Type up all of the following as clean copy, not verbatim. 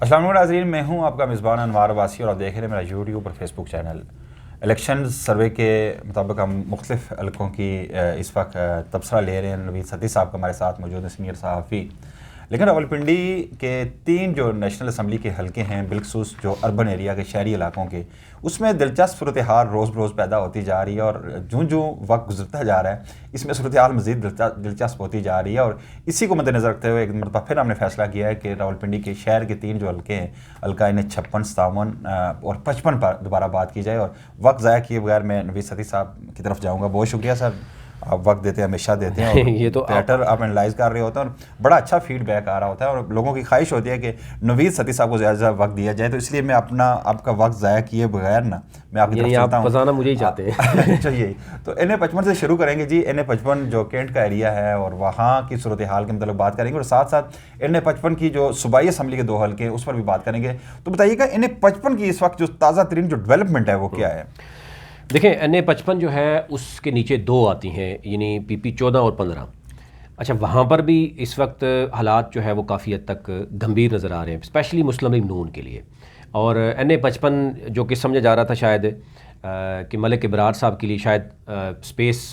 अस्सलाम वालेकुम नाज़रीन, मैं हूं आपका मेज़बान अनवार अब्बासी और आप देख रहे हैं मेरा यूट्यूब और फेसबुक चैनल। इलेक्शन सर्वे के मुताबिक हम मुख्तलिफ हलकों की इस वक्त तबसरा ले रहे हैं। नवीद सती साहब हमारे साथ मौजूद हैं, सीनियर सहाफ़ी। लेकिन रावलपिंडी के 3 जो नेशनल असम्बली के हलके हैं, बिलखसूस जो अर्बन एरिया के शहरी इलाकों के, उसमें दिलचस्प सूरत हाल रोज़ बरोज़ पैदा होती जा रही है और जूँ जूँ वक्त गुजरता जा रहा है इसमें सूरत हाल मज़ीद दिलचस्प होती जा रही है। और इसी को मद्देनज़र रखते हुए एक मरतबा फिर हमने फैसला किया है कि रावलपिंडी के शहर के 3 जो हलके हैं, हल्का इन्हें 56, 57 और 55 पर दोबारा बात की जाए। और वक्त ज़ाया किए बगैर मैं नवीद सती साहब की तरफ जाऊँगा। बहुत शुक्रिया सर, आप वक्त देते हैं, हमेशा देते हैं और ये तो बेटर आप एनालाइज कर रहे होते हैं और बड़ा अच्छा फीडबैक आ रहा होता है और लोगों की ख्वाहिश होती है कि नवीद सती साहब को ज़्यादा वक्त दिया जाए। तो इसलिए मैं आपका वक्त ज़ाया किए बगैर ना मैं आपकी तरफ चलता हूँ। फसाना मुझे ही चाहते हैं। चलिए, तो NA-55 से शुरू करेंगे जी। NA-55 जो कैंट का एरिया है और वहाँ की सूरत हाल के मतलब बात करेंगे और साथ साथ NA-55 की जो सूबाई असम्बली के 2 हल्के हैं उस पर भी बात करेंगे। तो बताइएगा NA-55 की इस वक्त जो ताज़ा तरीन जो डेवलपमेंट है वो क्या है? देखें, NA-55 जो है उसके नीचे 2 आती हैं, यानी PP 14 और 15। अच्छा, वहाँ पर भी इस वक्त हालात जो है वो काफ़ी हद तक गंभीर नज़र आ रहे हैं, स्पेशली मुस्लिम लीग नून के लिए। और NA-55 जो कि समझा जा रहा था शायद कि मलिक इब्रार साहब के लिए शायद स्पेस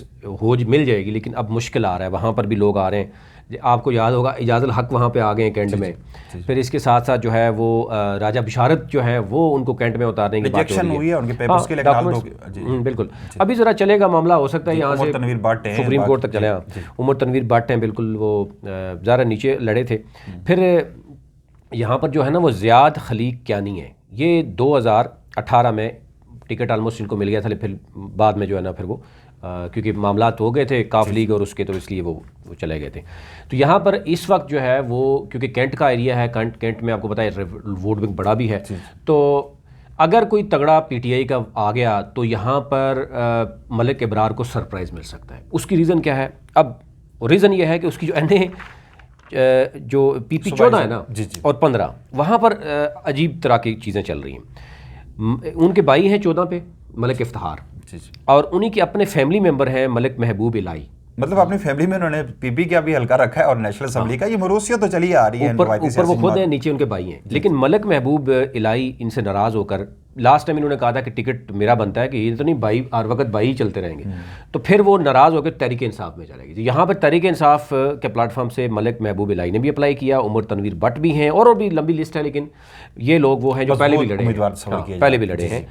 होज मिल जाएगी, लेकिन अब मुश्किल आ रहा है। वहाँ पर भी लोग आ रहे हैं। आपको याद होगा इजाज़ुल हक वहाँ पे आ गए हैं कैंट में। फिर इसके साथ साथ जो है वो राजा बिशारत जो है वो उनको कैंट में उतारने की बात हो रही है। उनके पेपर्स के लिए बिल्कुल अभी ज़रा चलेगा मामला, हो सकता है यहाँ से सुप्रीम कोर्ट तक चले। उमर तनवीर भट्ट हैं, बिल्कुल वो ज़रा नीचे लड़े थे। फिर यहाँ पर जो है ना वो ज़ियाद खलीक क्यानी है, ये 2018 में टिकट आलमोस्ट इनको मिल गया था। फिर बाद में जो है ना फिर वो क्योंकि मामलात हो गए थे काफ लीग और उसके, तो इसलिए वो चले गए थे। तो यहाँ पर इस वक्त जो है वो क्योंकि कैंट का एरिया है, कैंट में आपको पता है वोट बैंक बड़ा भी है, तो अगर कोई तगड़ा PTI का आ गया तो यहाँ पर मलिक इब्रार को सरप्राइज़ मिल सकता है। उसकी रीज़न क्या है? अब रीज़न ये है कि उसकी जो जो PP 14 है ना और 15, वहाँ पर अजीब तरह की चीज़ें चल रही हैं। उनके भाई हैं 14 पे मलिक इफ्तिखार, और उन्हीं के अपने फैमिली मेंबर हैं मलिक महबूब इलाही। मतलब अपनी फैमिली में उन्होंने PP का भी हल्का रखा है और नेशनल असम्बली का। ये मरूसियत तो चली आ रही है, ऊपर वो खुद है, नीचे उनके भाई हैं। लेकिन मलिक महबूब इलाही इनसे नाराज़ होकर लास्ट टाइम इन्होंने कहा था कि टिकट मेरा बनता है, कि ये तो नहीं भाई हर वक्त भाई ही चलते रहेंगे। तो फिर वो नाराज़ होकर तहरीक इंसाफ में चलेगी। तो यहाँ पर तहरीक इंसाफ के प्लेटफॉर्म से मलिक महबूब इलाही ने भी अप्लाई किया, उमर तनवीर भट्ट भी हैं और भी लंबी लिस्ट है। लेकिन ये लोग वो हैं जो पहले भी लड़े हैं।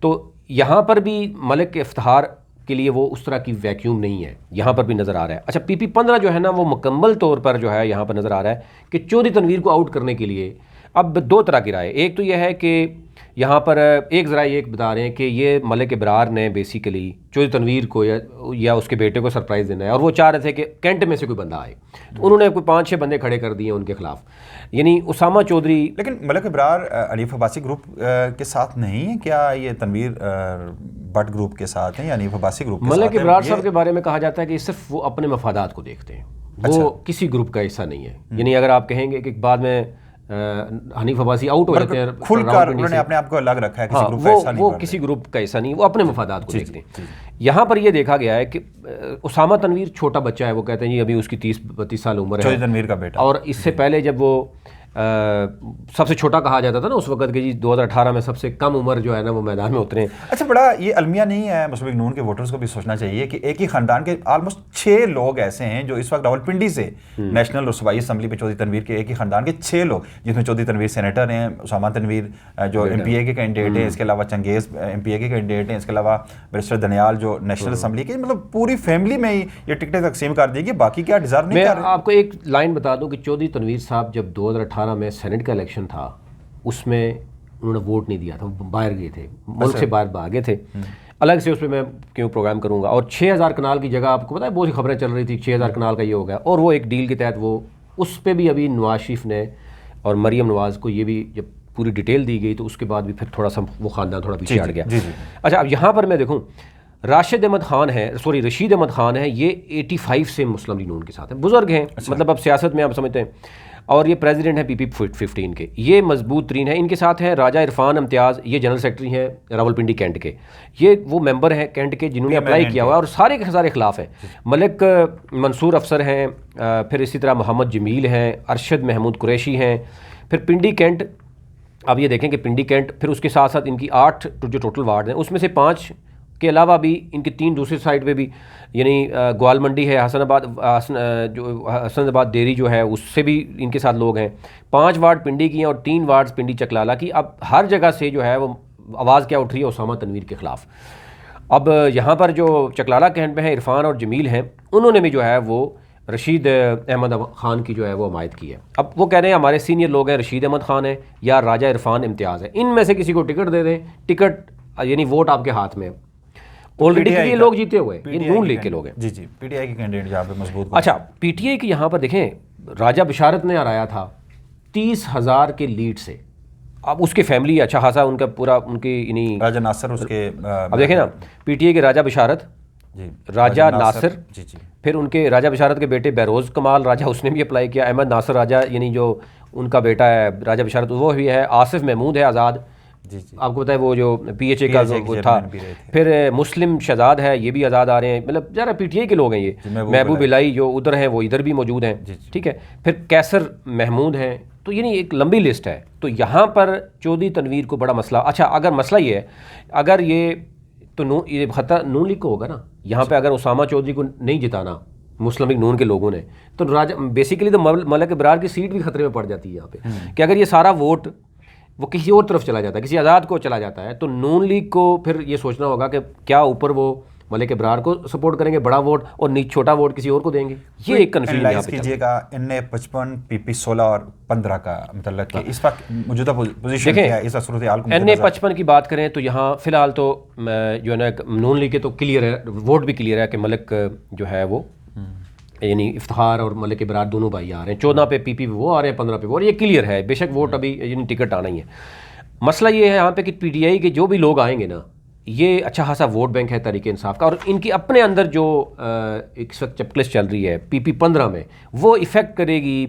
तो यहाँ पर भी मलिक इफ्तिखार के लिए वो उस तरह की वैक्यूम नहीं है, यहाँ पर भी नज़र आ रहा है। अच्छा, PP 15 जो है ना वो मुकम्मल तौर पर जो है यहाँ पर नज़र आ रहा है कि चौधरी तनवीर को आउट करने के लिए अब 2 तरह की राय। एक तो यह है कि यहाँ पर एक ज़रा ये बता रहे हैं कि ये मलिक इब्रार ने बेसिकली चौधरी तनवीर को या उसके बेटे को सरप्राइज़ देना है, और वो चाह रहे थे कि कैंट में से कोई बंदा आए। तो उन्होंने कोई 5-6 बंदे खड़े कर दिए उनके खिलाफ, यानी उसामा चौधरी। लेकिन मलिक इब्रार हनीफ अब्बासी ग्रुप के साथ नहीं है क्या? ये तनवीर भट्ट ग्रुप के साथ हैं या हनीफ अब्बासी ग्रुप के साथ? मलिक इब्रार साहब के बारे में कहा जाता है कि सिर्फ वो अपने मफादात को देखते हैं, वो किसी ग्रुप का हिस्सा नहीं है। यानी अगर आप कहेंगे कि बाद में हनीफ अब्बासी आउट हो जाते हैं, खुलकर उन्होंने अपने आप को अलग रखा है, किसी ग्रुप का हिस्सा नहीं, वो किसी ग्रुप का हिस्सा नहीं, वो अपने मफादात को देखते हैं। यहाँ पर ये देखा गया है कि उसामा तनवीर छोटा बच्चा है, वो कहते हैं जी अभी उसकी 30-32 साल उम्र है, तनवीर का बेटा। और इससे पहले जब वो सबसे छोटा कहा जाता था ना उस वक्त के, जी 2018 में सबसे कम उम्र जो है ना वो मैदान में उतरे। अच्छा, बड़ा ये अलमिया नहीं है मुस्लिम लीग नून के वोटर्स को भी सोचना चाहिए कि एक ही खानदान के ऑलमोस्ट 6 लोग ऐसे हैं जो इस वक्त रावलपिंडी से नेशनल और सूबाई असम्बली पे चौधरी तनवीर के, एक ही खानदान के 6 लोग, जिसमें चौधरी तनवीर सेनेटर हैं, उसामा तनवीर जो MPA के कैंडिडेट हैं, इसके अलावा चंगेज़ MPA के कैंडिडेट हैं, इसके अलावा बैरिस्टर दनियाल जो नेशनल असम्बली के, मतलब पूरी फैमिली में ही ये टिकटें तकसीम कर दी कि बाकी क्या डिजर्व नहीं कर रहे। मैं आपको एक लाइन बता दूं कि चौधरी तनवीर साहब जब 2018 में सेनेट का इलेक्शन था उसमें उन्होंने वोट नहीं दिया था, बाहर गए थे, मुल्क से बाहर भागे थे। अलग से उस पर मैं क्यों प्रोग्राम करूंगा। और 6000 कनाल की जगह आपको पता है बहुत सी खबरें चल रही थी 6000 कनाल का ये हो गया, और वो एक डील के तहत वो उस पर भी अभी नवाज शरीफ ने और मरियम नवाज को ये भी जब पूरी डिटेल दी गई तो उसके बाद भी फिर थोड़ा सा वो खानदान थोड़ा पीछे हट गया। अच्छा, अब यहाँ पर मैं देखूँ रशीद अहमद खान है, ये 85 से मुस्लिम लीग नून के साथ हैं, बुजुर्ग हैं। मतलब अब सियासत में आप समझते हैं, और ये प्रेसिडेंट है PP 15 के, ये मजबूत तरीन है। इनके साथ है राजा इरफान इम्तियाज़, ये जनरल सेक्रेटरी हैं रावलपिंडी कैंट के, ये वो मेंबर हैं कैंट के जिन्होंने अप्लाई किया हुआ है और सारे के सारे खिलाफ हैं। मलिक मंसूर अफसर हैं, फिर इसी तरह मोहम्मद जमील हैं, अरशद महमूद कुरैशी हैं, फिर पिंडी कैंट अब ये देखें कि पिंडी कैंट, फिर उसके साथ साथ इनकी 8 जो टोटल वार्ड हैं उसमें से 5 के अलावा भी इनके 3 दूसरी साइड पे भी, यानी ग्वाल मंडी है, हसनाबाद डेयरी जो है उससे भी इनके साथ लोग हैं। 5 वार्ड पिंडी की हैं और 3 वार्ड पिंडी चकलाला की। अब हर जगह से जो है वो आवाज़ क्या उठ रही है उसामा तनवीर के ख़िलाफ़। अब यहाँ पर जो चकलाला कैंट में है इरफान और जमील हैं, उन्होंने भी जो है वो रशीद अहमद ख़ान की जो है वो हमायत की है। अब वो कह रहे हैं हमारे सीनियर लोग हैं, रशीद अहमद ख़ान है या राजा इरफान इम्तियाज़ है, इनमें से किसी को टिकट दे दें, टिकट यानी वोट आपके हाथ में। ऑलरेडी ये लोग जीते हुए, ये नून लीग के लोग हैं। जी जी, पीटीआई के कैंडिडेट यहाँ पे मजबूत। अच्छा, पीटीआई की यहाँ पर देखें, राजा बिशारत ने हराया था 30,000 के लीड से। अब उसके फैमिली अच्छा खासा उनका पूरा उनकी इन्हीं राजा नासिर उसके अब देखें ना, पीटीआई के राजा बिशारत जी, राजा नासिर जी जी, फिर उनके राजा बिशारत के बेटे बहरोज़ कमाल राजा, उसने भी अप्लाई किया। अहमद नासिर राजा यानी जो उनका बेटा है राजा बिशारत, वो भी है। आसिफ महमूद है आज़ाद जी जी, आपको पता है वो जो पीएचए का वो था। फिर मुस्लिम शहजाद है, ये भी आज़ाद आ रहे हैं। मतलब ज़रा पीटीआई के लोग हैं ये। महबूब इलाई जो उधर हैं वो इधर भी मौजूद हैं, ठीक है। फिर कैसर महमूद हैं। तो यानी एक लंबी लिस्ट है। तो यहाँ पर चौधरी तनवीर को बड़ा मसला, अच्छा अगर मसला ये है, अगर ये तो ये खतरा नून लीग को होगा ना यहाँ पे, अगर उसामा चौधरी को नहीं जिताना मुस्लिम लीग नून के लोगों ने, तो राजा बेसिकली तो मलिक इब्रार की सीट भी खतरे में पड़ जाती है यहाँ पे। कि अगर ये सारा वोट वो किसी और तरफ चला जाता है, किसी आज़ाद को चला जाता है, तो नून लीग को फिर ये सोचना होगा कि क्या ऊपर वो मलिक इब्रार को सपोर्ट करेंगे बड़ा वोट और नीचे छोटा वोट किसी और को देंगे। ये एक कन्फ्यूजन कीजिएगा। इनने 55 पीपी 16 और 15 का मतलब कि इस वक्त मौजूदा पोजीशन क्या है, इस सूरत हाल को एनए 55 की बात करें तो यहाँ फिलहाल तो जो है ना नून लीग के तो क्लियर है, वोट भी क्लियर है कि मलिक जो है वो यानी इफ्तिखार और मलिक इब्रार दोनों भाई आ रहे हैं। 14 पे पीपी वो आ रहे हैं, 15 पे वो, और ये क्लियर है। बेशक वोट अभी यानी टिकट आना ही है। मसला ये है यहाँ पे कि पीटीआई के जो भी लोग आएंगे ना, ये अच्छा खासा वोट बैंक है तहरीक इंसाफ का, और इनकी अपने अंदर जो इस वक्त चपकलिस चल रही है पीपी 15 में, वो इफ़ेक्ट करेगी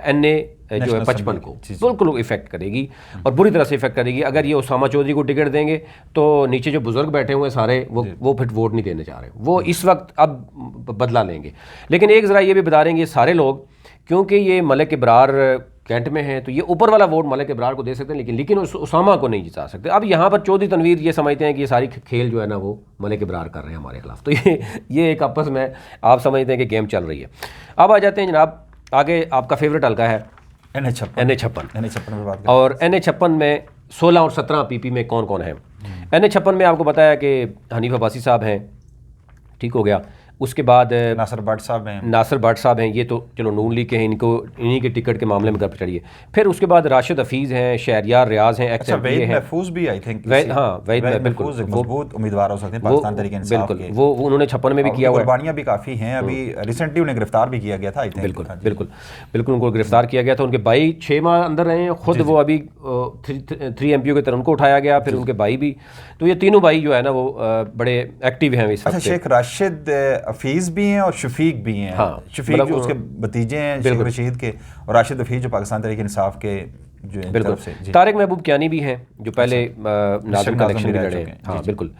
एनए जो है 55 को, बिल्कुल इफेक्ट करेगी और बुरी तरह से इफेक्ट करेगी। अगर ये उसामा चौधरी को टिकट देंगे तो नीचे जो बुजुर्ग बैठे हुए हैं सारे वो फिर वोट नहीं देने जा रहे, वो इस वक्त अब बदला लेंगे। लेकिन एक ज़रा ये भी बता देंगे सारे लोग, क्योंकि ये मलिक इब्रार कैंट में है तो ये ऊपर वाला वोट मलिक इब्रार को दे सकते हैं, लेकिन उसामा को नहीं जिता सकते। अब यहाँ पर चौधरी तनवीर ये समझते हैं कि ये सारी खेल जो है ना वो मलिक इब्रार कर रहे हैं हमारे खिलाफ। तो ये एक आपस में आप समझते हैं कि गेम चल रही है। अब आ जाते हैं जनाब आगे, आपका फेवरेट हल्का है एनए 56 और एनए 56 में 16 और 17 पीपी में कौन कौन है। एनए 56 में आपको बताया कि हनीफ अब्बासी साहब हैं, ठीक हो गया। उसके बाद नासिर भट्ट साहब हैं, ये तो चलो नून लीग के हैं, इनको इन्हीं के टिकट के मामले में कर चढ़िए। फिर उसके बाद राशिद हफीज़ हैं, शहरियार रियाज हैं, अच्छा, वहीद महफूज भी आई थिंक, हाँ वहीद बिल्कुल मजबूत उम्मीदवार हो सकते हैं पाकिस्तान तरीके इंसाफ के, वो उन्होंने 56 में भी किया हुआ है। कुर्बानियां भी काफ़ी हैं। अभी रिसेंटली उन्हें गिरफ्तार भी किया गया था, बिल्कुल उनको गिरफ्तार किया गया था। उनके भाई 6 माह अंदर रहे हैं, खुद वो अभी 3 MPO की तरह उनको उठाया गया, फिर उनके भाई भी। तो ये तीनों भाई जो है ना वो बड़े एक्टिव हैं इस वक्त। शेख राशिद हफीज़ भी हैं और शफीक भी हैं। हाँ, शफीक जो उसके भतीजे हैं शेख रशीद के, और राशिद हफीज़ जो पाकिस्तान तरीके इंसाफ के जो बिल्कुल से। तारिक महबूब कियानी भी हैं जो पहले नाज़िम का इलेक्शन भी लड़े हैं। हाँ बिल्कुल।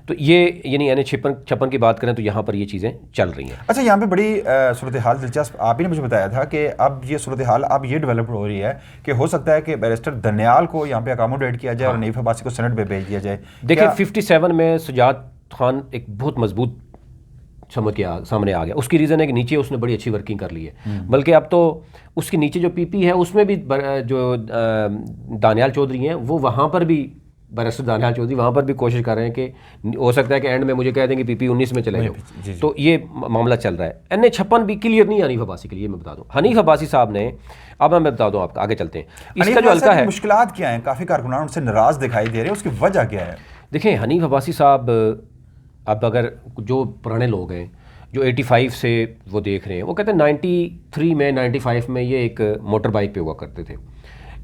तो ये यानी एनए 56 की बात करें तो यहाँ पर ये चीज़ें चल रही हैं। अच्छा, यहाँ पे बड़ी सूरत हाल दिलचस्प आप ही ने मुझे बताया था कि अब ये सूरत हाल अब ये डेवलप हो रही है कि हो सकता है कि बैरिस्टर दनियाल को यहाँ पे अकोमोडेट किया जाए और हनीफ अब्बासी को सेनेट में भेज दिया जाए। देखिए 57 में सुजात खान एक बहुत मजबूत सामने आ गया। उसकी रीज़न है कि नीचे उसने बड़ी अच्छी वर्किंग कर ली है, बल्कि अब तो उसके नीचे जो पीपी है उसमें भी जो दानियाल चौधरी हैं वो वहाँ पर भी बैरिस्टर दानियाल चौधरी वहाँ पर भी कोशिश कर रहे हैं कि हो सकता है कि एंड में मुझे कह दें कि पीपी 19 में चले जाओ। तो ये मामला चल रहा है। एनए 56 भी क्लियर नहीं हनीफ अब्बासी के लिए, मैं बता दूँ हनीफ अब्बासी साहब ने, अब मैं बता दूँ आपको, आगे चलते हैं। इसका जो हल्का है, मुश्किलात क्या है, काफ़ी कारकुनान उनसे नाराज़ दिखाई दे रहे हैं, उसकी वजह क्या है? देखिए हनीफ अब्बासी साहब, अब अगर जो पुराने लोग हैं जो 85 से वो देख रहे हैं, वो कहते हैं 93 में 95 में ये एक मोटर बाइक पे हुआ करते थे,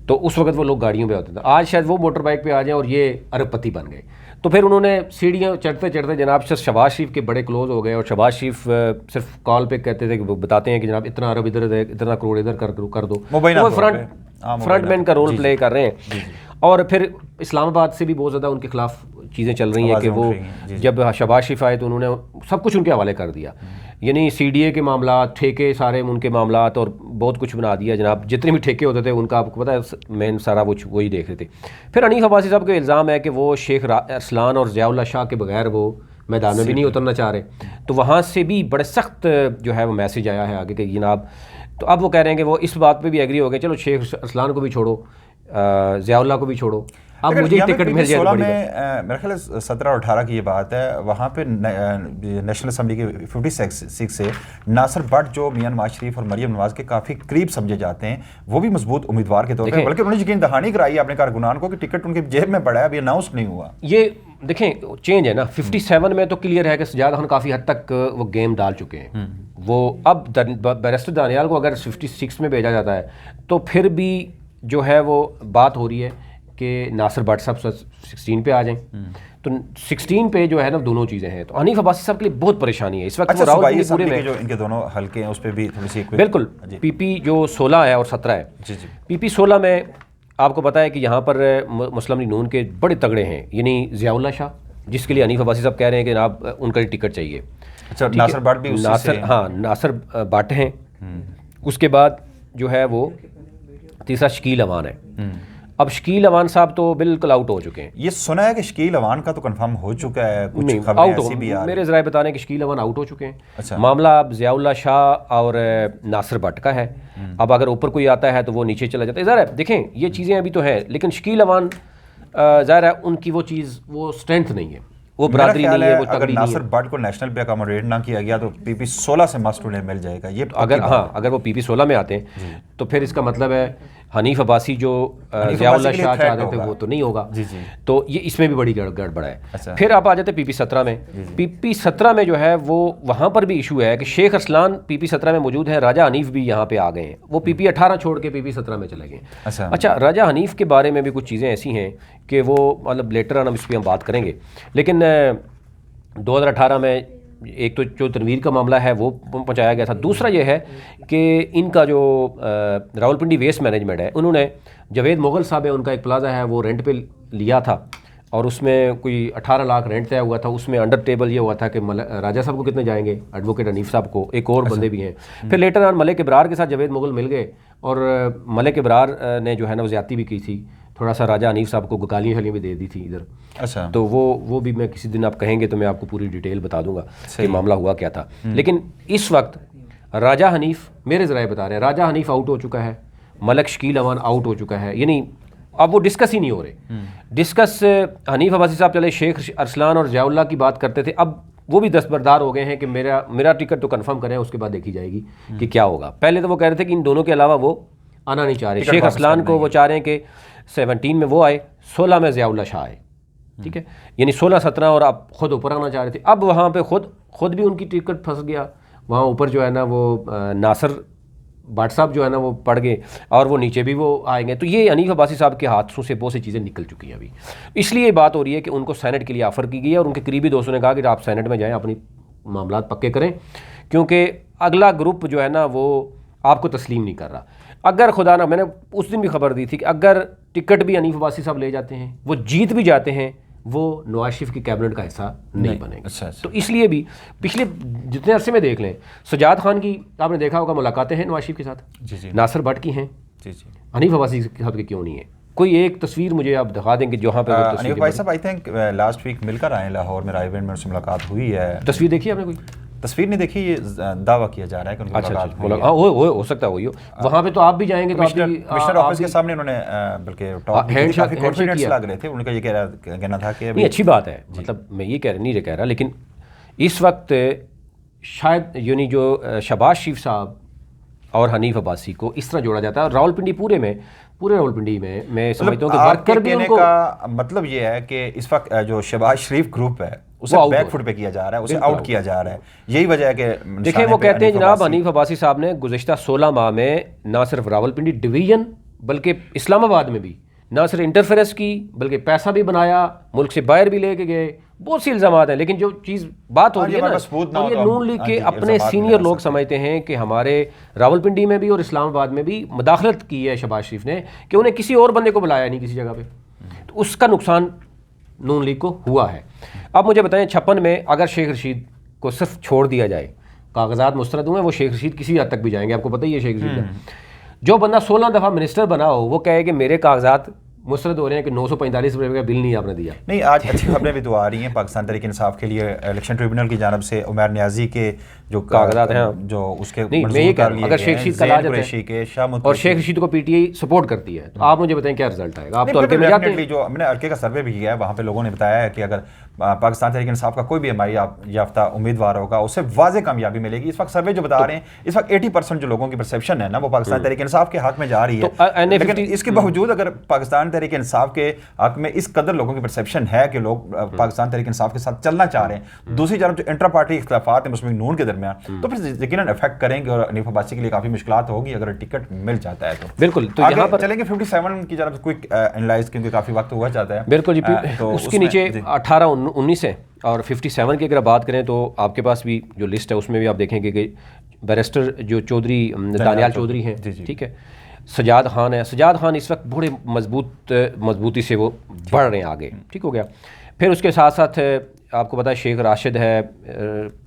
तो उस वक्त वो लोग गाड़ियों पे होते थे। आज शायद वो मोटर बाइक पे आ जाएं और ये अरबपति बन गए। तो फिर उन्होंने सीढ़ियाँ चढ़ते चढ़ते जनाब शहबाज शरीफ के बड़े क्लोज हो गए, और शहबाज शरीफ सिर्फ कॉल पे कहते थे कि वो बताते हैं कि जनाब इतना अरब इधर है, इतना करोड़ इधर कर दो, वो फ्रंट मैन का रोल प्ले कर रहे हैं। और फिर इस्लामाबाद से भी बहुत ज़्यादा उनके खिलाफ चीज़ें चल रही हैं कि वो जब शहबाज शरीफ आए तो उन्होंने सब कुछ उनके हवाले कर दिया, यानी CDA के मामला, ठेके सारे उनके मामला और बहुत कुछ बना दिया जनाब। जितने भी ठेके होते थे उनका आपको पता है मेन सारा वही देख रहे थे। फिर हनीफ अब्बासी साहब का इल्ज़ाम है कि वो शेख अरसलान और ज़ियाउल्लाह शाह के बगैर वो मैदान में भी नहीं उतरना चाह रहे, तो वहाँ से भी बड़े सख्त जो है वो मैसेज आया है आगे कि जनाब। तो अब वो कह रहे हैं कि वो इस बात पे भी एग्री हो गए, चलो शेख अरसलान को भी छोड़ो, ज़ियाउल्लाह को भी छोड़ो, अब मुझे टिकट मिल जाए। 16 में मेरे ख्याल 17 और 18 की ये बात है, वहाँ पे नेशनल असम्बली के 56 से नासिर भट्ट जो मियां नवाज शरीफ और मरियम नवाज के काफ़ी करीब समझे जाते हैं, वो भी मजबूत उम्मीदवार के तौर पर, बल्कि उन्होंने यकीन दहानी कराई अपने कारकुनान को कि टिकट उनके जेब में पड़ा है, अभी अनाउंस नहीं हुआ। ये देखें चेंज है ना, 57 में तो क्लियर है कि सजाद खान काफ़ी हद तक वो गेम डाल चुके हैं। वो अब बैरिस्टर दानियाल को अगर 56 में भेजा जाता है तो फिर भी जो है वो बात हो रही है कि नासिर भट्ट साहब 16 पे आ जाएं। तो 16 पे जो है ना दोनों चीज़ें हैं, तो हनीफ अब्बासी साहब के लिए बहुत परेशानी है इस वक्त। अच्छा, रावलपिंडी पूरे में जो इनके दोनों हल्के हैं उस पर भी थोड़ी सी बिल्कुल PP जो 16 है और 17 है। जी जी। PP 16 में आपको पता है कि यहाँ पर मुस्लिम लीग नून के बड़े तगड़े हैं, यानी ज़ियाउल्लाह शाह, जिसके लिए हनीफ अब्बासी साहब कह रहे हैं कि आप उनका टिकट चाहिए। अच्छा, नासिर भट्ट भी उसी से, हाँ नासिर भट्ट हैं। उसके बाद जो है वो तीसरा शकील अवान है। अब शकील अवान साहब तो बिल्कुल आउट हो चुके हैं। ये सुना है कि शकील अवान का तो कंफर्म हो चुका है, कुछ नहीं खबरें आउट ऐसी भी आ रही मेरे ज़राए बताने कि शकील अवान आउट हो चुके हैं। अच्छा। मामला अब ज़ियाउल्लाह शाह और नासिर भट्ट का है। अब अगर ऊपर कोई आता है तो वो नीचे चला जाता है। ज़ाहिर है देखें ये चीज़ें अभी तो है, लेकिन शकील अवान ज़ाहिर है उनकी वो चीज़ वो स्ट्रेंथ नहीं है, वो बरादरी नहीं है, वो अगर तगड़ी नहीं नासिर है। भट्ट को नेशनल पे अकोमोडेट ना किया गया तो PP 16 से मस्ट उन्हें मिल जाएगा। ये अगर हाँ अगर वो PP 16 में आते हैं तो फिर इसका मतलब है हनीफ अब्बासी जो ज़ियाउल्लाह शाह चाहते थे वो तो नहीं होगा। जी जी। तो ये इसमें भी बड़ी गड़बड़ है। अच्छा। फिर आप आ जाते PP 17 में। PP 17 में जो है वो वहाँ पर भी इशू है कि शेख अरसलान PP 17 में मौजूद है, राजा हनीफ भी यहाँ पे आ गए हैं, वो PP 18 छोड़ के PP 17 में चले गए। अच्छा, राजा हनीफ के बारे में भी कुछ चीज़ें ऐसी हैं कि वो मतलब लेटर ऑन इस पर हम बात करेंगे, लेकिन 2018 में एक तो जो तनवीर का मामला है वो पहुंचाया गया था। दूसरा ये है कि इनका जो रावलपिंडी वेस्ट मैनेजमेंट है, उन्होंने जावेद मुगल साहब है, उनका एक प्लाजा है वो रेंट पे लिया था और उसमें कोई 18 लाख रेंट तय हुआ था। उसमें अंडर टेबल ये हुआ था कि राजा साहब को कितने जाएंगे, एडवोकेट हनीफ साहब को, एक और बंदे भी हैं। फिर लेटर ऑन मलिक इब्रार के साथ जावेद मुगल मिल गए और मलिक इब्रार ने जो है ना वो ज़्यादती भी की थी, थोड़ा सा राजा हनीफ साहब को गालियाँ शालियाँ भी दे दी थी इधर। अच्छा। तो वो भी मैं किसी दिन आप कहेंगे तो मैं आपको पूरी डिटेल बता दूंगा कि मामला हुआ क्या था। लेकिन इस वक्त राजा हनीफ मेरे ज़राए बता रहे हैं, राजा हनीफ आउट हो चुका है, मलक शकील अवान आउट हो चुका है, यानी अब वो डिस्कस ही नहीं हो रहे। डिस्कस हनीफ अब्बासी साहब चले शेख अरसलान और ज़ियाउल्लाह की बात करते थे, अब वो भी दस्तबरदार हो गए हैं कि मेरा टिकट तो कंफर्म करें, उसके बाद देखी जाएगी कि क्या होगा। पहले तो वो कह रहे थे कि इन दोनों के अलावा वो आना नहीं चाह रहे। शेख अरसलान को वो चाह रहे हैं कि 17 में वो आए, 16 में ज़ियाउल्लाह शाह आए, ठीक है, यानी 16-17 और आप खुद ऊपर आना चाह रहे थे। अब वहाँ पे खुद भी उनकी टिकट फंस गया, वहाँ ऊपर जो है ना वो नासिर भट्ट साहब जो है ना वो पड़ गए और वो नीचे भी वो आएंगे। तो ये हनीफ अब्बासी साहब के हाथों से बहुत सी चीज़ें निकल चुकी हैं अभी, इसलिए बात हो रही है कि उनको सेनेट के लिए ऑफ़र की गई है और उनके करीबी दोस्तों ने कहा कि आप सेनेट में जाएँ, अपनी मामला पक्के करें, क्योंकि अगला ग्रुप जो है ना वो आपको तस्लीम नहीं कर रहा। अगर खुदा ना, मैंने उस दिन भी खबर दी थी कि अगर टिकट भी हनीफ अब्बासी साहब ले जाते हैं, वो जीत भी जाते हैं, वो नवाज शरीफ की कैबिनेट का हिस्सा नहीं बनेंगे। अच्छा। तो इसलिए भी पिछले जितने अरसे में देख लें, सजाद खान की आपने देखा होगा मुलाकातें हैं नवाज शरीफ के साथ, जी जी, नासिर भट्ट की हैं, जी जी, हनीफ अब्बासी साहब की क्यों नहीं है? कोई एक तस्वीर मुझे आप दिखा देंगे जहाँ पे हनीफ भाई साहब आई थिंक लास्ट वीक मिलकर आए लाहौर में, रायवेंड में उनसे मुलाकात हुई है। तस्वीर देखी आपने? कोई तस्वीर नहीं देखी, ये दावा किया जा रहा है कि उनकी मुलाकात हुई है। हाँ हो सकता है वही हो। वहाँ पे तो आप भी जाएंगे तो कमिश्नर ऑफिस के सामने उन्होंने बल्कि टॉप काफी कॉन्फिडेंस लग रहे थे, उनका ये कहना था कि नहीं अच्छी बात है, मतलब मैं ये नहीं कह रहा, लेकिन इस वक्त शायद यूनी जो शहबाज शरीफ साहब और हनीफ अब्बासी को इस तरह जोड़ा जाता है। और रावलपिंडी पूरे रावलपिंडी में मैं समझता हूँ कि वर्कर भी उनको, का मतलब ये है कि इस वक्त जो शहबाज शरीफ ग्रुप है उसे बैकफुट पे किया जा रहा है, उसे आउट किया जा रहा है। यही वजह है कि देखिए वो कहते हैं जनाब हनीफ अब्बासी साहब ने गुज़िश्ता 16 माह में ना सिर्फ रावलपिंडी डिवीज़न बल्कि इस्लामाबाद में भी ना सिर्फ इंटरफेरेंस की बल्कि पैसा भी बनाया, मुल्क से बाहर भी लेके गए, बहुत सी इल्ज़ामात हैं। लेकिन जो चीज़ बात हो रही है ना, और ये नून लीग के अपने सीनियर लोग समझते हैं कि हमारे रावलपिंडी में भी और इस्लामाबाद में भी मुदाखलत की है शहबाज शरीफ ने, कि उन्हें किसी और बंदे को बुलाया नहीं किसी जगह पे, तो उसका नुकसान नून लीग को हुआ है। अब मुझे बताएं 56 में अगर शेख रशीद को सिर्फ छोड़ दिया जाए, कागजात मुस्तरद हुए, वो शेख रशीद किसी हद तक भी जाएंगे, आपको पता ही है शेख रशीद का। जो बंदा 16 दफ़ा मिनिस्टर बना हो वो कहे कि मेरे कागजात मुस्तरद हो रहे हैं कि 945 रुपये का बिल नहीं आपने दिया। नहीं, आज अच्छी खबरें भी तो आ रही हैं पाकिस्तान तहरीक इंसाफ के लिए। इलेक्शन ट्रिब्यूनल की जानब से उमर न्याजी के जो कागजात हैं जो उसके नहीं, मैं ये कह रहा हूं अगर शेख रशीद का लाज है और शेख रशीद को पीटीआई सपोर्ट करती है तो आप मुझे बताएं क्या रिजल्ट आएगा। आप तो हल्के में जाते हैं। जो हमने हल्के का सर्वे भी किया है, वहाँ पे लोगों ने बताया है कि अगर पाकिस्तान तहरीक इंसाफ का कोई भी हमारी याफ्ता उम्मीदवार होगा उससे वाज़ेह कामयाबी मिलेगी। इस वक्त सर्वे जो बता रहे हैं, इस वक्त 80% जो लोगों की परसेप्शन है ना वो पाकिस्तान तहरीक इंसाफ के हक में जा रही है। लेकिन इसके बावजूद अगर पाकिस्तान तहरीक इंसाफ के हक में इस कदर लोगों की परसेप्शन है कि लोग पाकिस्तान तहरीक इंसाफ के साथ चलना चाह रहे हैं, दूसरी तरफ जो इंट्रा पार्टी इख्तिलाफात है मुस्लिम लीग नून के दरमियान, तो फिर यकीनन इफेक्ट करेंगे और हनीफ अब्बासी के लिए काफ़ी मुश्किलात होगी अगर टिकट मिल जाता है तो। बिल्कुल, तो यहाँ पर चलेंगे 57 की तरफ क्विक एनालाइज, क्योंकि काफ़ी वक्त हुआ जाता है। बिल्कुल जी, तो उसके नीचे 18, 19 है और 57 की अगर बात करें तो आपके पास भी जो लिस्ट है उसमें भी आप देखेंगे कि बैरिस्टर जो चौधरी दानियाल चौधरी हैं, ठीक है, सजाद खान है। सजाद खान इस वक्त बड़े मजबूती से वो बढ़ रहे हैं आगे, ठीक हो गया। फिर उसके साथ साथ आपको पता है शेख राशिद है,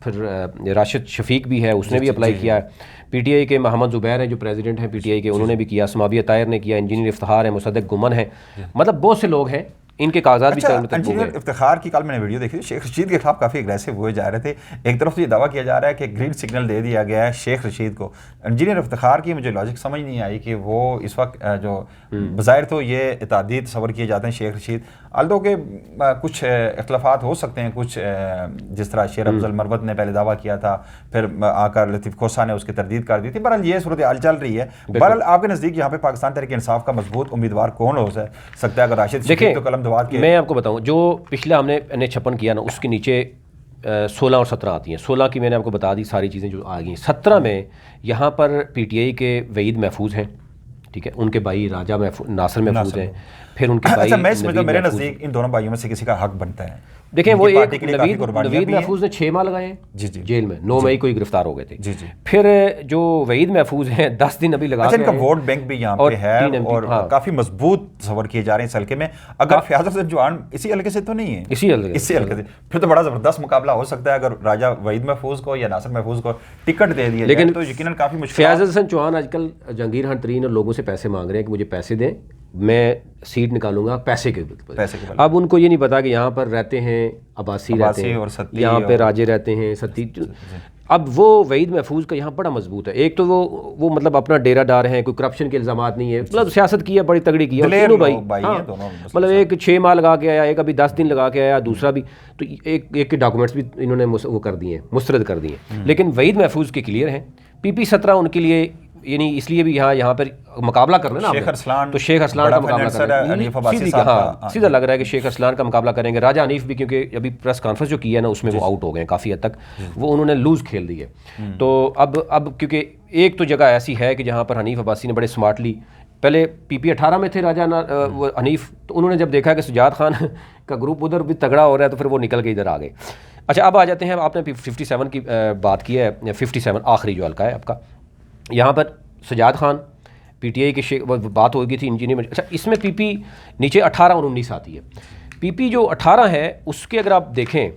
फिर राशिद शफीक भी है, उसने भी अप्लाई किया है। पीटीआई के मोहम्मद ज़ुबैर हैं जो प्रेसिडेंट हैं पीटीआई के, उन्होंने भी किया। समाबिया तायर ने किया, इंजीनियर इफ्तिखार है, मुसद्दक गुमन है, मतलब बहुत से लोग हैं, इनके कागजात भी चलने तक हो गए। इफ्तिखार की कल मैंने वीडियो देखी थी, शेख रशीद के खिलाफ काफ़ी एग्रेसिव हुए जा रहे थे। एक तरफ तो ये दावा किया जा रहा है कि ग्रीन सिग्नल दे दिया गया है शेख रशीद को। इंजीनियर इफ्तिखार की मुझे लॉजिक समझ नहीं आई कि वो इस वक्त जो बज़ाहिर तो ये इत्तेहादी तस्वर किए जाते हैं शेख रशीद, अल्दो के कुछ इख्तलाफात हो सकते हैं, कुछ जिस तरह शेर अफजल मरवत ने पहले दावा किया था, फिर आकर लतीफ़ खोसा ने उसकी तरदीद कर दी थी। बहरहाल ये सूरत हाल चल रही है। बहरहाल आपके नज़दीक यहाँ पे पाकिस्तान तहरीक इंसाफ का मजबूत उम्मीदवार कौन हो सकता है? अगर राशिद शफीक तो कलम दवात के, मैं आपको बताऊं जो पिछले हमने NH56 किया ना उसके नीचे 16 और 17 आती हैं। 16 की मैंने आपको बता दी सारी चीज़ें जो आ गई। 17 में यहाँ पर पीटीआई के वहीद महफूज हैं, ठीक है, उनके भाई राजा नासिर महफूज हैं, फिर उनके भाई मेरे नज़दीक इन दोनों भाइयों में से किसी का हक बनता है। देखें वो एक नवीद महफूज ने 6 माह लगाए हैं जेल में, 9 मई को ही गिरफ्तार हो गए थे। फिर जो वहीद महफूज हैं 10 दिन अभी लगा, इनका वोट बैंक भी यहाँ पे है और काफी मजबूत सवर किए जा रहे हैं इस हल्के में। अगर फयाज हसन चौहान इसी हल्के से तो नहीं है, इसी हल्के से, फिर तो बड़ा जबरदस्त मुकाबला हो सकता है अगर राजा वहीद महफूज को या नासिर महफूज को टिकट दे दिया जाए तो यकीनन काफी मुश्किल। फयाज हसन चौहान आजकल जहांगीर खान तरीन और लोगों से पैसे मांग रहे हैं कि मुझे पैसे दें, मैं सीट निकालूंगा पैसे के बल। अब उनको ये नहीं पता कि यहाँ पर रहते हैं अब्बासी रहते हैं और यहाँ पे राजे रहते हैं सती। अब वो वहीद महफूज का यहाँ बड़ा मजबूत है। एक तो वो मतलब अपना डेरा डार है, कोई करप्शन के इल्ज़ामात नहीं है, मतलब सियासत की है, बड़ी तगड़ी की है। तीनों भाई मतलब एक 6 माह लगा के आया, एक अभी 10 दिन लगा के आया, दूसरा भी तो एक के डॉक्यूमेंट्स भी इन्होंने वो कर दिए, मुस्तरद कर दिए। लेकिन वहीद महफूज के क्लियर हैं। PP 17 उनके लिए यानी इसलिए भी यहाँ पर मुकाबला करना ना तो शेख अरसलान का मुकाबला करेंगे। सीधा लग रहा है कि शेख अरसलान का मुकाबला करेंगे। राजा हनीफ भी, क्योंकि अभी प्रेस कॉन्फ्रेंस जो की है ना उसमें वो आउट हो गए काफ़ी हद तक, वो उन्होंने लूज़ खेल दी है। तो अब क्योंकि एक तो जगह ऐसी है कि जहाँ पर हनीफ अब्बासी ने बड़े स्मार्टली, पहले PP 18 में थे राजा हनीफ, तो उन्होंने जब देखा कि सजाद खान का ग्रुप उधर भी तगड़ा हो रहा है तो फिर वो निकल के इधर आ गए। अच्छा, अब आ जाते हैं, आपने 57 की बात की है, 57 आखिरी जो हल्का है आपका, यहाँ पर सजाद खान पीटीआई की बात हो गई थी इंजीनियर में। अच्छा, इसमें PP नीचे 18 और 19 आती है। PP जो 18 है उसके अगर आप देखें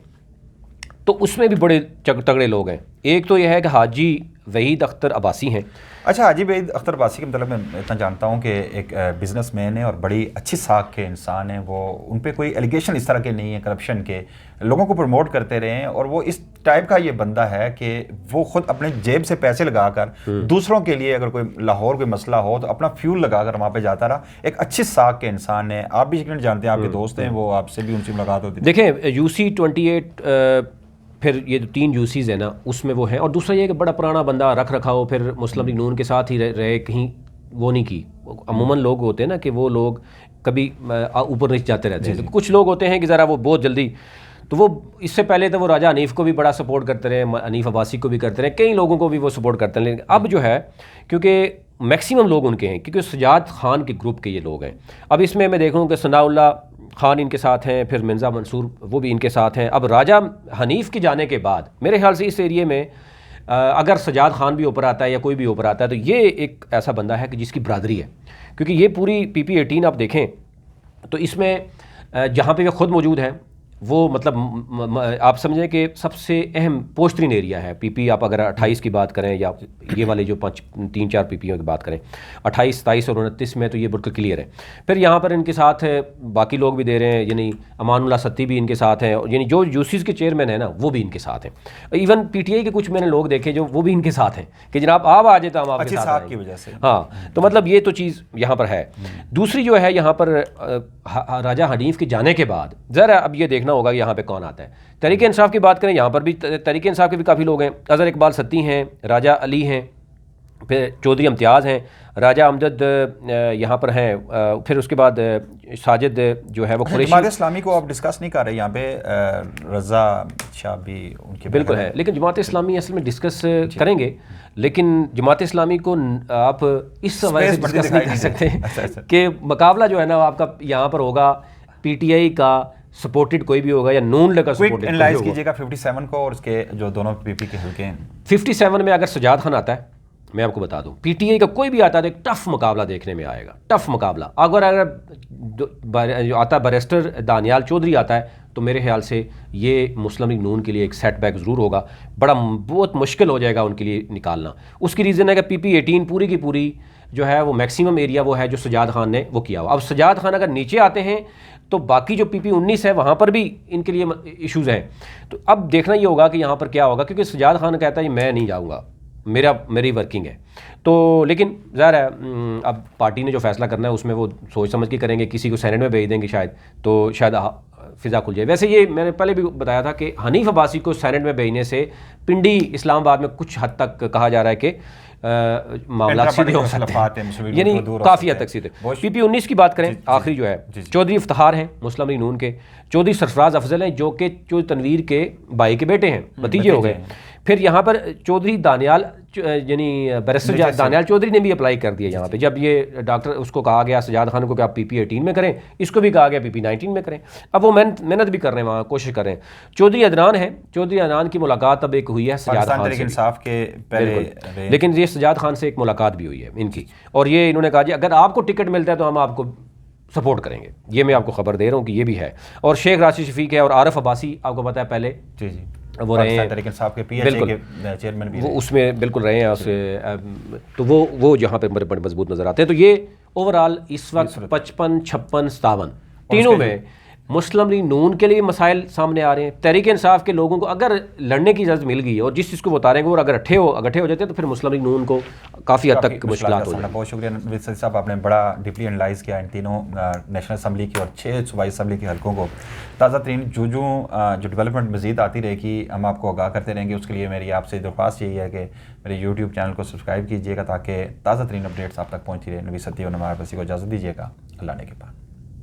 तो उसमें भी बड़े तगड़े लोग हैं। एक तो यह है कि हाजी वहीद अख्तर अब्बासी हैं। अच्छा, हाजी वहीद अख्तर अब्बासी के मतलब मैं इतना जानता हूँ कि एक बिजनेसमैन है और बड़ी अच्छी साख के इंसान हैं। वो उन पे कोई एलिगेशन इस तरह के नहीं है करप्शन के, लोगों को प्रमोट करते रहे हैं और वो इस टाइप का ये बंदा है कि वो खुद अपने जेब से पैसे लगाकर दूसरों के लिए अगर कोई लाहौर कोई मसला हो तो अपना फ्यूल लगाकर वहाँ पे जाता रहा। एक अच्छी साख के इंसान है, आप भी यकीनन जानते हैं, आपके दोस्त हैं, वो आपसे भी उनसे मुलाकात होती है। देखें UC 28 फिर ये 3 UCs है ना उसमें वो है, और दूसरा ये कि बड़ा पुराना बंदा रख रखा हो, फिर मुस्लिम लीग नून के साथ ही रहे, कहीं वो नहीं की। अमूमन लोग होते हैं ना कि वो लोग कभी ऊपर नीचे जाते रहते हैं, तो कुछ लोग होते हैं कि ज़रा वो बहुत जल्दी, तो वो इससे पहले तो वो राजा हनीफ को भी बड़ा सपोर्ट करते रहे, हनीफ अब्बासी को भी करते रहे, कई लोगों को भी वो सपोर्ट करते हैं। लेकिन अब जो है क्योंकि मैक्सिमम लोग उनके हैं, क्योंकि सजाद खान के ग्रुप के ये लोग हैं। अब इसमें मैं देख रहा हूँ कि सनाउल्लाह खान इनके साथ हैं, फिर मिर्ज़ा मंसूर वो भी इनके साथ हैं। अब राजा हनीफ के जाने के बाद मेरे ख्याल से इस एरिए में अगर सजाद खान भी ऊपर आता है या कोई भी ऊपर आता है तो ये एक ऐसा बंदा है कि जिसकी बरादरी है, क्योंकि ये पूरी PP 18 आप देखें तो इसमें जहाँ पे वे खुद मौजूद हैं वो मतलब आप समझें कि सबसे अहम पोस्टरीन एरिया है। पीपी आप अगर 28 की बात करें या ये वाले जो 3-4 पीपीओ की बात करें 28, 27 और 29 में, तो ये बिल्कुल क्लियर है। फिर यहाँ पर इनके साथ बाकी लोग भी दे रहे हैं, यानी अमानुल्लाह सत्ती भी इनके साथ हैं, यानी जो यूसीज के चेयरमैन है ना वो भी इनके साथ हैं। इवन पीटीआई के कुछ मैंने लोग देखे जो वो भी इनके साथ हैं कि जनाब आप आ जाए तो हम आपके साथ की वजह से। हाँ, तो मतलब ये तो चीज़ यहाँ पर है। दूसरी जो है यहाँ पर राजा हनीफ के जाने के बाद ज़रा अब ये देखना होगा कि यहाँ पे कौन आता है। तहरीक इंसाफ की बात करें, यहाँ पर भी तहरीक इंसाफ के भी काफ़ी लोग हैं। अज़हर इकबाल सत्ती हैं, राजा अली हैं, फिर चौधरी इम्तियाज़ हैं, राजा अमजद यहाँ पर हैं, फिर उसके बाद साजिद जो है वो कुरैशी। जमात इस्लामी को आप डिस्कस नहीं कर रहे यहाँ पे, रज़ा शाह भी उनके बिल्कुल है, लेकिन जमात इस्लामी असल में डिस्कस करेंगे, लेकिन जमात इस्लामी को आप इस हवाले से डिस्कस नहीं कर सकते कि मुकाबला जो है ना आपका यहाँ पर होगा पीटीआई का सपोर्टेड कोई भी होगा या नून लीग का सपोर्टेड एनालाइज कीजिएगा 57 को और उसके जो दोनों पीपी के हल्के हैं। 57 में अगर सजाद खान आता है, मैं आपको बता दूं पीटीआई का कोई भी आता है तो एक टफ मुकाबला देखने में आएगा, टफ मुकाबला। अगर आता बैरिस्टर दानियाल चौधरी आता है तो मेरे ख्याल से ये मुस्लिम लीग नून के लिए एक सेटबैक ज़रूर होगा, बहुत मुश्किल हो जाएगा उनके लिए निकालना। उसकी रीज़न है कि पीपी 18 पूरी की पूरी जो है वो मैक्सिमम एरिया वो है जो सजाद खान ने वो किया हुआ। अब सजाद खान अगर नीचे आते हैं तो बाकी जो पीपी 19 है वहाँ पर भी इनके लिए इश्यूज़ हैं। तो अब देखना ये होगा कि यहाँ पर क्या होगा, क्योंकि सजाद खान कहता है मैं नहीं जाऊँगा, मेरी वर्किंग है। तो लेकिन ज़ाहिर है अब पार्टी ने जो फैसला करना है उसमें वो सोच समझ के करेंगे, किसी को सेनेट में भेज देंगे शायद, तो शायद फ़िज़ा खुल जाए। वैसे ये मैंने पहले भी बताया था कि हनीफ अब्बासी को सेनेट में भेजने से पिंडी इस्लामाबाद में कुछ हद तक कहा जा रहा है कि मामला सीधे हो सकते हैं, यानी काफ़ी हद तक सीधे। पीपी 19 की बात करें, आखिरी जो है चौधरी इफ्तिखार हैं मुस्लिम लीग नून के, चौधरी सरफराज अफजल हैं जो कि तनवीर के भाई के बेटे हैं, भतीजे हो गए। फिर यहाँ पर चौधरी दानियाल यानी बैरिस्टर दानियाल चौधरी ने भी अप्लाई कर दिया यहाँ पे। जब ये डॉक्टर उसको कहा गया सजाद खान को कि आप पीपी 18 में करें, इसको भी कहा गया पीपी 19 में करें। अब वो मेहनत भी कर रहे हैं, वहाँ कोशिश कर रहे हैं। चौधरी अदनान है, चौधरी अदनान की मुलाकात अब एक हुई है सजाद खान से इंसाफ के पहले, लेकिन ये सजाद खान से एक मुलाकात भी हुई है इनकी, और ये इन्होंने कहा जी अगर आपको टिकट मिलता है तो हम आपको सपोर्ट करेंगे। ये मैं आपको खबर दे रहा हूँ कि ये भी है। और शेख राशिद शफीक है और आरिफ अब्बासी आपको पता है पहले जी वो रहे हैं, बिल्कुल चेयरमैन भी वो उसमें बिल्कुल रहे हैं उससे, तो वो जहाँ पे बड़े मजबूत नज़र आते हैं। तो ये ओवरऑल इस वक्त 55, 56, 57 तीनों में मुस्लिम लीग नून के लिए मसाइल सामने आ रहे हैं। तहरीक इंसाफ के लोगों को अगर लड़ने की इजाज़त मिल गई है और जिस चीज़ को बता रहे हैं और अगर अगट्ठे हो जाते हैं तो फिर मुस्लिम लीग नून को काफ़ी हद तक मुश्किलात हो जाएंगी। बहुत शुक्रिया नवीद सदी साहब, आपने बड़ा डीपली एनालाइज किया इन तीनों नेशनल असम्बली की और 6 सूबाई असम्बली के हल्कों को। ताज़ा तरीन जो डेवलपमेंट मज़ीद आती रहेगी हम आपको आगाह करते रहेंगे। उसके लिए मेरी आपसे दरख्वास्त यही है कि मेरे यूट्यूब चैनल को सब्सक्राइब कीजिएगा ताकि ताज़ा तरीन अपडेट्स आप तक पहुँचती रहे। नवीद सदी और नवार बसी को इजाज़त दीजिएगा। अल्लाह ने के बाद।